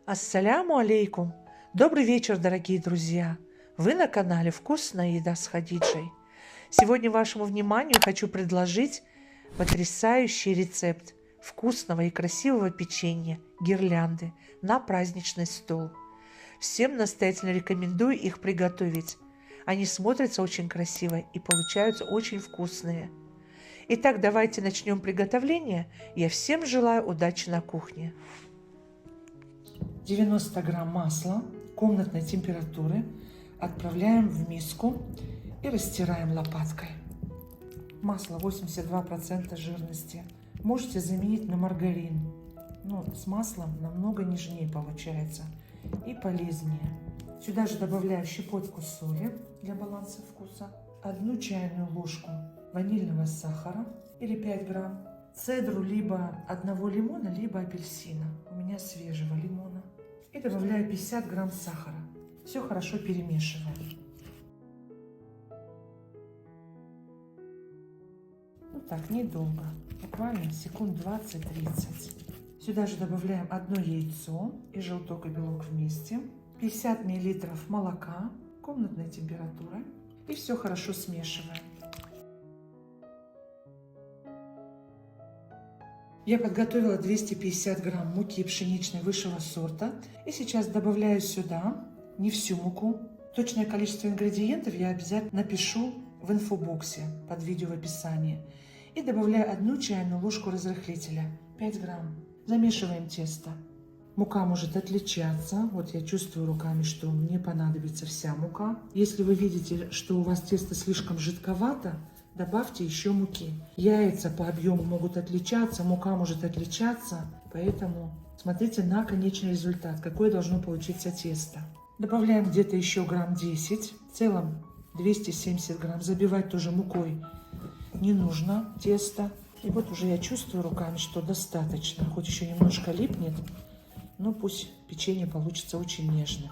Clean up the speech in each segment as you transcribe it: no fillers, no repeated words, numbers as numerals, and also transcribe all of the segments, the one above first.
Ассаляму алейкум! Добрый вечер, дорогие друзья! Вы на канале «Вкусная еда с Хадиджей». Сегодня вашему вниманию хочу предложить потрясающий рецепт вкусного и красивого печенья гирлянды на праздничный стол. Всем настоятельно рекомендую их приготовить. Они смотрятся очень красиво и получаются очень вкусные. Итак, давайте начнем приготовление. Я всем желаю удачи на кухне. 90 грамм масла комнатной температуры отправляем в миску и растираем лопаткой. Масло 82% жирности. Можете заменить на маргарин, но с маслом намного нежнее получается и полезнее. Сюда же добавляю щепотку соли для баланса вкуса, 1 чайную ложку ванильного сахара или 5 грамм, цедру либо одного лимона, либо апельсина. У меня свежего лимона. И добавляю 50 грамм сахара. Все хорошо перемешиваем. Вот так, недолго. Буквально секунд 20-30. Сюда же добавляем 1 яйцо и желток и белок вместе. 50 мл молока комнатной температуры. И все хорошо смешиваем. Я подготовила 250 грамм муки пшеничной высшего сорта. И сейчас добавляю сюда не всю муку. Точное количество ингредиентов я обязательно напишу в инфобоксе под видео в описании. И добавляю 1 чайную ложку разрыхлителя, 5 грамм. Замешиваем тесто. Мука может отличаться. Вот я чувствую руками, что мне понадобится вся мука. Если вы видите, что у вас тесто слишком жидковато, добавьте еще муки. Яйца по объему могут отличаться, мука может отличаться, поэтому смотрите на конечный результат, какое должно получиться тесто. Добавляем где-то еще грамм 10, в целом 270 грамм. Забивать тоже мукой не нужно тесто. И вот уже я чувствую руками, что достаточно, хоть еще немножко липнет, но пусть печенье получится очень нежным.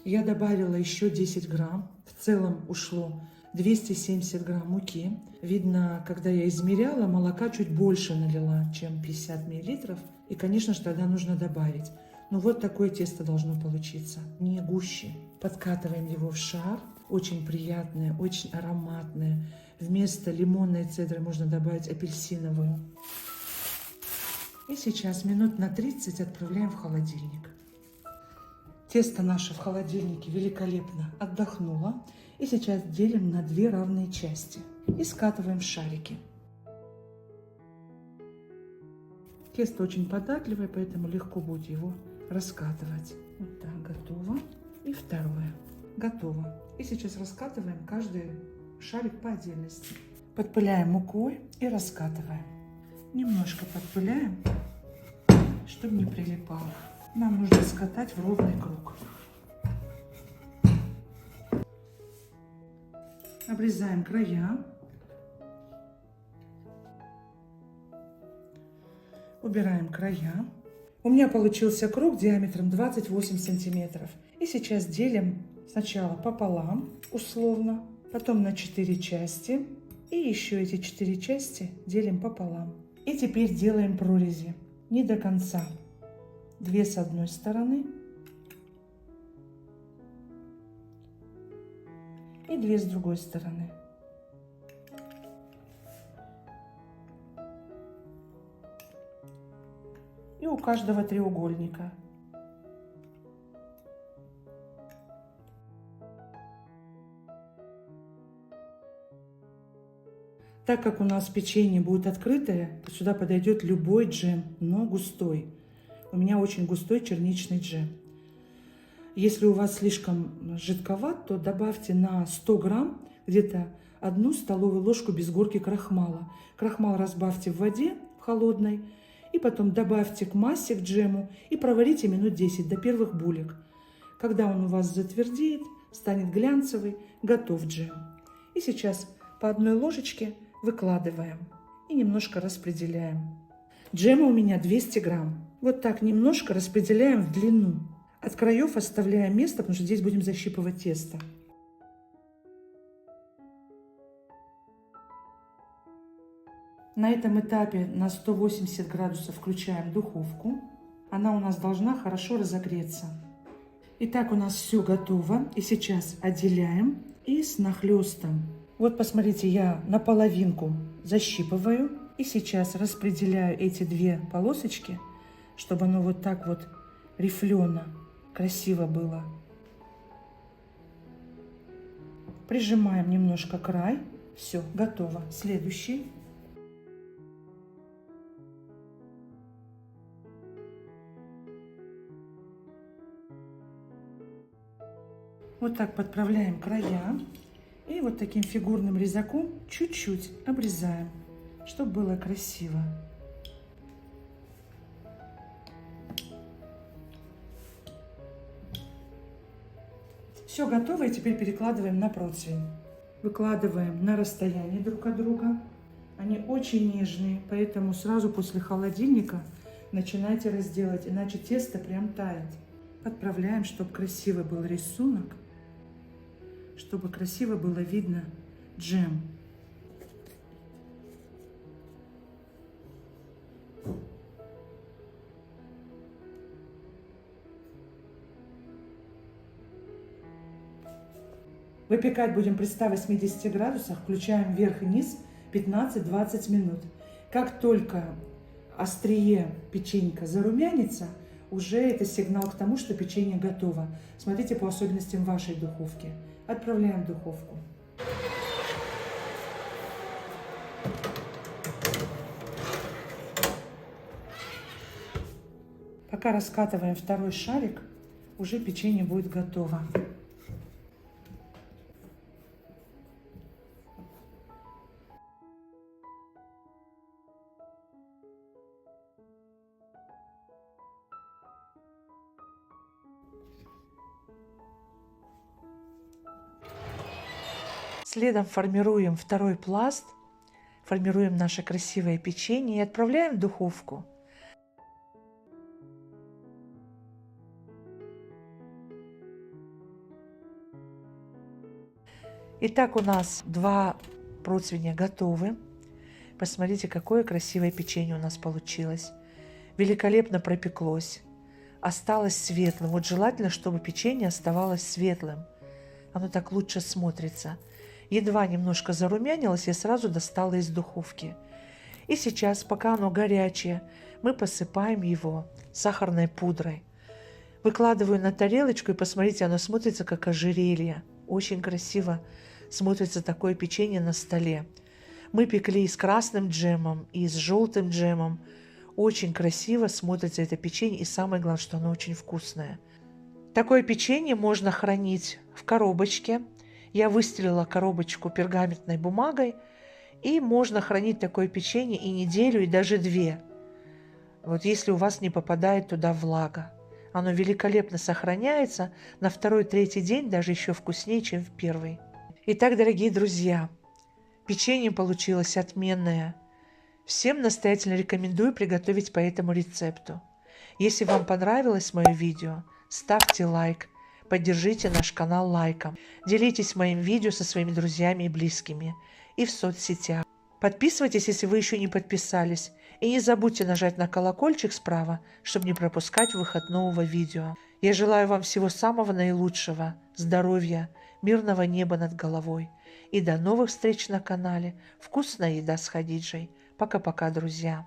Я добавила еще 10 грамм, в целом ушло 270 грамм муки. Видно, когда я измеряла, молока чуть больше налила, чем 50 миллилитров. И, конечно же, тогда нужно добавить. Но вот такое тесто должно получиться, не гуще. Подкатываем его в шар. Очень приятное, очень ароматное. Вместо лимонной цедры можно добавить апельсиновую. И сейчас минут на 30 отправляем в холодильник. Тесто наше в холодильнике великолепно отдохнуло. И сейчас делим на 2 равные части и скатываем в шарики. Тесто очень податливое, поэтому легко будет его раскатывать. Вот так, готово. И второе. Готово. И сейчас раскатываем каждый шарик по отдельности. Подпыляем мукой и раскатываем. Немножко подпыляем, чтобы не прилипало. Нам нужно скатать в ровный круг. Обрезаем края. Убираем края. У меня получился круг диаметром 28 сантиметров. И сейчас делим сначала пополам, условно, потом на 4 части. И еще эти 4 части делим пополам. И теперь делаем прорези. Не до конца. 2 с одной стороны. И 2 с другой стороны. И у каждого треугольника. Так как у нас печенье будет открытое, то сюда подойдет любой джем, но густой. У меня очень густой черничный джем. Если у вас слишком жидковат, то добавьте на 100 грамм где-то 1 столовую ложку без горки крахмала. Крахмал разбавьте в воде холодной и потом добавьте к массе, к джему и проварите минут 10 до первых булек. Когда он у вас затвердеет, станет глянцевый, готов джем. И сейчас по 1 ложечке выкладываем и немножко распределяем. Джема у меня 200 грамм. Вот так немножко распределяем в длину. От краев оставляем место, потому что здесь будем защипывать тесто. На этом этапе на 180 градусов включаем духовку Она у нас должна хорошо разогреться. Итак, у нас все готово. И сейчас отделяем и с нахлестом. Вот посмотрите, я наполовинку защипываю. И сейчас распределяю эти две полосочки, чтобы оно вот так вот рифлено, красиво было. Прижимаем немножко край. Все, готово. Следующий. Вот так подправляем края. И вот таким фигурным резаком чуть-чуть обрезаем, чтобы было красиво. Все готово, и теперь перекладываем на противень. Выкладываем на расстоянии друг от друга. Они очень нежные, поэтому сразу после холодильника начинайте разделать, иначе тесто прям тает. Подправляем, чтобы красивый был рисунок, чтобы красиво было видно джем. Выпекать будем при 180 градусах, включаем вверх и низ 15-20 минут. Как только острие печенька зарумянится, уже это сигнал к тому, что печенье готово. Смотрите по особенностям вашей духовки. Отправляем в духовку. Пока раскатываем второй шарик, уже печенье будет готово. Следом формируем второй пласт, формируем наше красивое печенье и отправляем в духовку. Итак, у нас два противня готовы. Посмотрите, какое красивое печенье у нас получилось. Великолепно пропеклось. Осталось светлым. Вот желательно, чтобы печенье оставалось светлым. Оно так лучше смотрится. Едва немножко зарумянилось, я сразу достала из духовки. И сейчас, пока оно горячее, мы посыпаем его сахарной пудрой. Выкладываю на тарелочку, и посмотрите, оно смотрится как ожерелье. Очень красиво смотрится такое печенье на столе. Мы пекли и с красным джемом, и с желтым джемом. Очень красиво смотрится это печенье, и самое главное, что оно очень вкусное. Такое печенье можно хранить в коробочке. Я выстелила коробочку пергаментной бумагой, и можно хранить такое печенье и неделю, и даже 2. Вот если у вас не попадает туда влага. Оно великолепно сохраняется, на 2-3 день даже еще вкуснее, чем в первый. Итак, дорогие друзья, печенье получилось отменное. Всем настоятельно рекомендую приготовить по этому рецепту. Если вам понравилось мое видео, ставьте лайк. Поддержите наш канал лайком. Делитесь моим видео со своими друзьями и близкими. И в соцсетях. Подписывайтесь, если вы еще не подписались. И не забудьте нажать на колокольчик справа, чтобы не пропускать выход нового видео. Я желаю вам всего самого наилучшего. Здоровья, мирного неба над головой. И до новых встреч на канале «Вкусная еда с Хадиджей». Пока-пока, друзья.